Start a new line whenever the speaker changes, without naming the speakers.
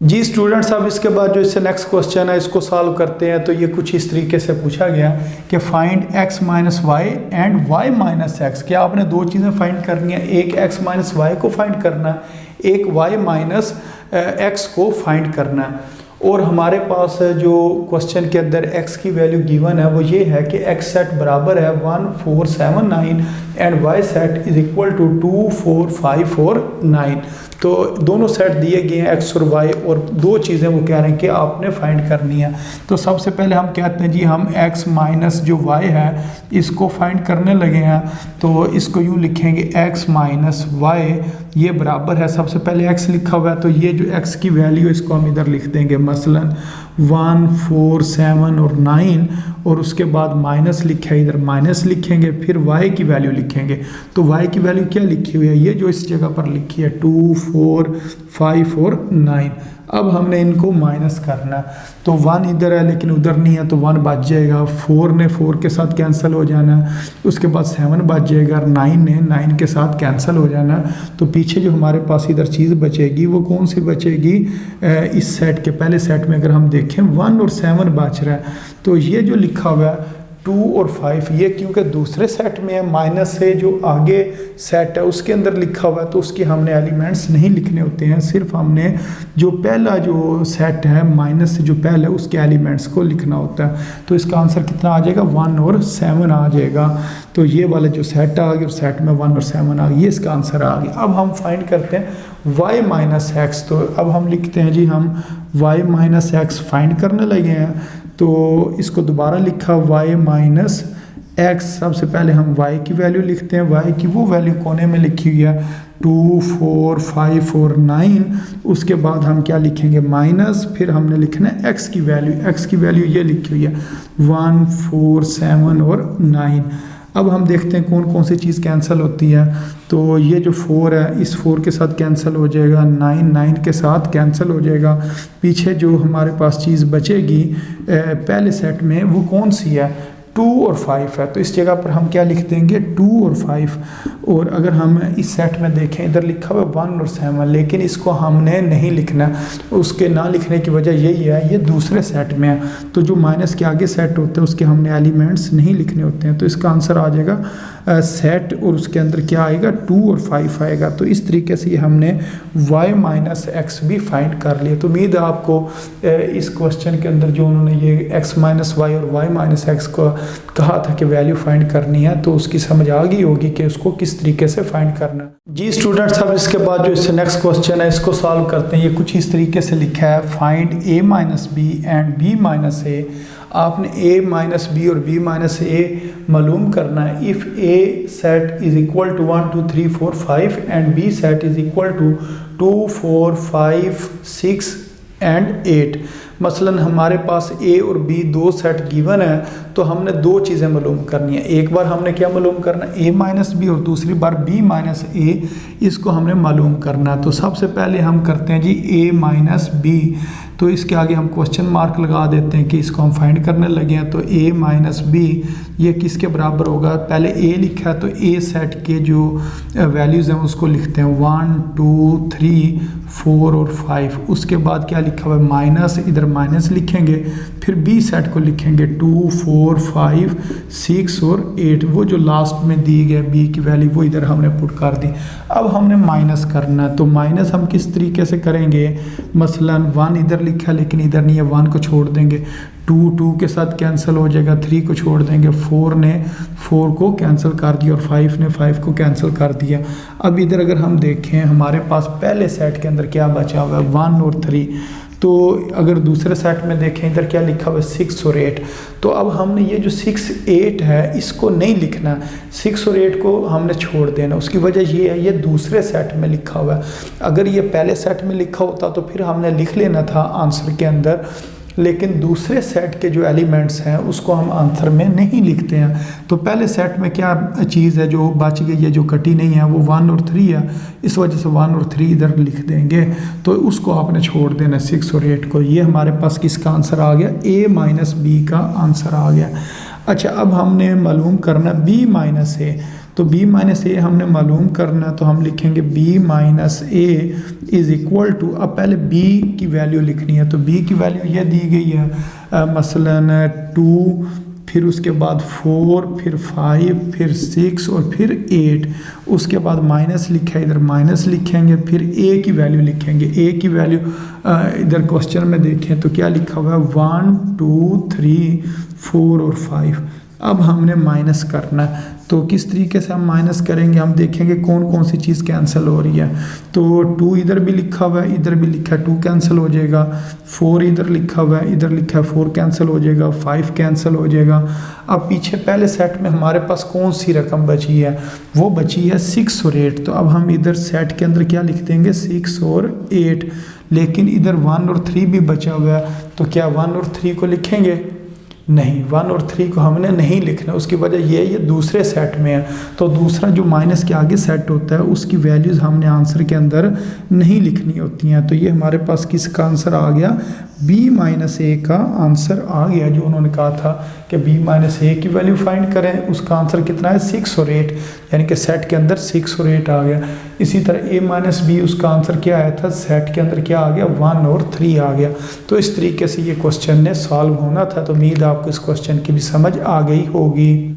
जी students, अब इसके बाद जो इससे नेक्स्ट क्वेश्चन है इसको सॉल्व करते हैं। तो ये कुछ इस तरीके से पूछा गया कि find x minus y and y minus x. क्या आपने दो चीज़ें फाइंड करनी है, एक x माइनस वाई को फाइंड करना है, एक y माइनस एक्स को फाइंड करना है। और हमारे पास जो क्वेश्चन के अंदर x की वैल्यू गिवन है वो ये है कि x सेट बराबर है 1 4 7 9 and y set is equal to 2 4 5 4 9। तो दोनों सेट दिए गए हैं x और y, और दो चीज़ें वो कह रहे हैं कि आपने फाइंड करनी है। तो सबसे पहले हम कहते हैं जी हम x माइनस जो y है इसको फाइंड करने लगे हैं। तो इसको यूँ लिखेंगे x माइनस वाई, ये बराबर है, सबसे पहले x लिखा हुआ है तो ये जो x की वैल्यू इसको हम इधर लिख देंगे, मसलन 1 4 7 और 9, और उसके बाद माइनस लिखा है, इधर माइनस लिखेंगे, फिर y की वैल्यू लिखेंगे। तो y की वैल्यू क्या लिखी हुई है, ये जो इस जगह पर लिखी है 2 4 5 और 9। अब हमने इनको माइनस करना है। तो 1 इधर है लेकिन उधर नहीं है तो 1 बच जाएगा, 4 ने 4 के साथ कैंसिल हो जाना है, उसके बाद 7 बच जाएगा, 9 ने 9 के साथ कैंसिल हो जाना है। तो पीछे जो हमारे पास इधर चीज़ बचेगी वो कौन सी बचेगी, इस सेट के पहले सेट में अगर हम देखें 1 और 7 बच रहा है। तो ये जो लिखा हुआ है 2 और 5, ये क्योंकि दूसरे सेट में है, माइनस से जो आगे सेट है उसके अंदर लिखा हुआ है तो उसके हमने एलिमेंट्स नहीं लिखने होते हैं, सिर्फ हमने जो पहला जो सेट है माइनस से जो पहले उसके एलिमेंट्स को लिखना होता है। तो इसका आंसर कितना आ जाएगा, 1 और 7 आ जाएगा। तो ये वाला जो सेट आ गया और सेट में 1 और 7 आ गया, ये इसका आंसर आ गया। अब हम फाइंड करते हैं y माइनस एक्स। तो अब हम लिखते हैं जी हम y माइनस एक्स फाइंड करने लगे हैं। तो इसको दोबारा लिखा y माइनस एक्स, सबसे पहले हम y की वैल्यू लिखते हैं, y की वो वैल्यू कोने में लिखी हुई है 2 4 5 और 9। उसके बाद हम क्या लिखेंगे, माइनस, फिर हमने लिखना है x की वैल्यू ये लिखी हुई है 1 4 7 और 9। अब हम देखते हैं कौन कौन सी चीज़ कैंसिल होती है। तो ये जो 4 है इस 4 के साथ कैंसिल हो जाएगा, 9 के साथ कैंसिल हो जाएगा। पीछे जो हमारे पास चीज़ बचेगी पहले सेट में वो कौन सी है, 2 और 5 है। तो इस जगह पर हम क्या लिख देंगे, 2 और 5। और अगर हम इस सेट में देखें इधर लिखा हुआ है 1 और 7, लेकिन इसको हमने नहीं लिखना। उसके ना लिखने की वजह यही है ये दूसरे सेट में है, तो जो माइनस के आगे सेट होते हैं उसके हमने एलिमेंट्स नहीं लिखने होते हैं। तो इसका आंसर आ जाएगा सेट, और उसके अंदर क्या आएगा 2 और 5 आएगा। तो इस तरीके से हमने y माइनस एक्स भी फाइंड कर लिया। तो उम्मीद है आपको इस क्वेश्चन के अंदर जो उन्होंने ये x माइनस वाई और y माइनस एक्स को कहा था कि वैल्यू फाइंड करनी है, तो उसकी समझ आ गई होगी कि उसको किस तरीके से फाइंड करना। जी स्टूडेंट्स, अब इसके बाद जो इससे नेक्स्ट क्वेश्चन है इसको सॉल्व करते हैं। ये कुछ इस तरीके से लिखा है, find a minus b and b minus a। आपने a माइनस बी और b माइनस a मालूम करना है। If a set is equal to 1 2 3 4 5 and b set is equal to 2 4 5 6 and 8। मसलन हमारे पास a और b दो सेट गिवन है, तो हमने दो चीज़ें मालूम करनी है। एक बार हमने क्या मालूम करना है, a माइनस बी, और दूसरी बार b माइनस a, इसको हमने मालूम करना है। तो सबसे पहले हम करते हैं जी a माइनस बी। तो इसके आगे हम क्वेश्चन मार्क लगा देते हैं कि इसको हम फाइंड करने लगे हैं। तो a माइनस बी ये किसके बराबर होगा, पहले a लिखा है तो a सेट के जो वैल्यूज़ हैं उसको लिखते हैं 1 2 3 4 और 5। उसके बाद क्या लिखा हुआ है, माइनस, इधर माइनस लिखेंगे, फिर b सेट को लिखेंगे 2 4 5 6 और 8। वो जो लास्ट में दी गई b की वैल्यू वो इधर हमने पुट कर दी। अब हमने माइनस करना है। तो माइनस हम किस तरीके से करेंगे, मसलन 1 इधर लिखा है लेकिन इधर नहीं है, 1 को छोड़ देंगे, 2 के साथ कैंसिल हो जाएगा, 3 को छोड़ देंगे, 4 ने 4 को कैंसिल कर दिया और 5 ने 5 को कैंसिल कर दिया। अब इधर अगर हम देखें हमारे पास पहले सेट के अंदर क्या बचा हुआ है, 1 और 3। तो अगर दूसरे सेट में देखें इधर क्या लिखा हुआ है, 6 और 8। तो अब हमने ये जो 6 8 है इसको नहीं लिखना, 6 और 8 को हमने छोड़ देना। उसकी वजह ये है ये दूसरे सेट में लिखा हुआ है। अगर ये पहले सेट में लिखा होता तो फिर हमने लिख लेना था आंसर के अंदर, लेकिन दूसरे सेट के जो एलिमेंट्स हैं उसको हम आंसर में नहीं लिखते हैं। तो पहले सेट में क्या चीज़ है जो बच गई है, जो कटी नहीं है, वो 1 और 3 है, इस वजह से 1 और 3 इधर लिख देंगे। तो उसको आपने छोड़ देना 6 और 8 को। ये हमारे पास किसका आंसर आ गया, a माइनस बी का आंसर आ गया। अच्छा, अब हमने मालूम करना b माइनस a। तो b माइनस ए हमने मालूम करना है, तो हम लिखेंगे b minus a is equal to, अब पहले b की वैल्यू लिखनी है, तो b की वैल्यू ये दी गई है मसलन 2, फिर उसके बाद 4, फिर 5, फिर 6 और फिर 8, उसके बाद माइनस लिखा है, इधर माइनस लिखेंगे, फिर a की वैल्यू लिखेंगे। a की वैल्यू इधर क्वेश्चन में देखें तो क्या लिखा हुआ है 1, 2, 3, 4 और 5। अब हमने माइनस करना है, तो किस तरीके से हम माइनस करेंगे, हम देखेंगे कौन कौन सी चीज़ कैंसिल हो रही है। तो 2 इधर भी लिखा हुआ है, इधर भी लिखा है, 2 कैंसिल हो जाएगा, 4 इधर लिखा हुआ है, इधर लिखा है 4 कैंसिल हो जाएगा, 5 कैंसिल हो जाएगा। अब पीछे पहले सेट में हमारे पास कौन सी रकम बची है, वो बची है 6 और 8, तो अब हम इधर सेट के अंदर क्या लिख देंगे 6 और 8, लेकिन इधर 1 और 3 भी बचा हुआ है, तो क्या 1 और 3 को लिखेंगे, नहीं, 1 और 3 को हमने नहीं लिखना। उसकी वजह ये दूसरे सेट में है, तो दूसरा जो माइनस के आगे सेट होता है उसकी वैल्यूज़ हमने आंसर के अंदर नहीं लिखनी होती हैं। तो ये हमारे पास किसका आंसर आ गया, b माइनस ए का आंसर आ गया। जो उन्होंने कहा था कि b माइनस ए की वैल्यू फाइंड करें, उसका आंसर कितना है 6 और 8, यानी कि सेट के अंदर 6 और 8 आ गया। इसी तरह a माइनस बी, उसका आंसर क्या आया था, सेट के अंदर क्या आ गया 1 और 3 आ गया। तो इस तरीके से ये क्वेश्चन ने सॉल्व होना था। तो उम्मीद आपको इस क्वेश्चन की भी समझ आ गई होगी।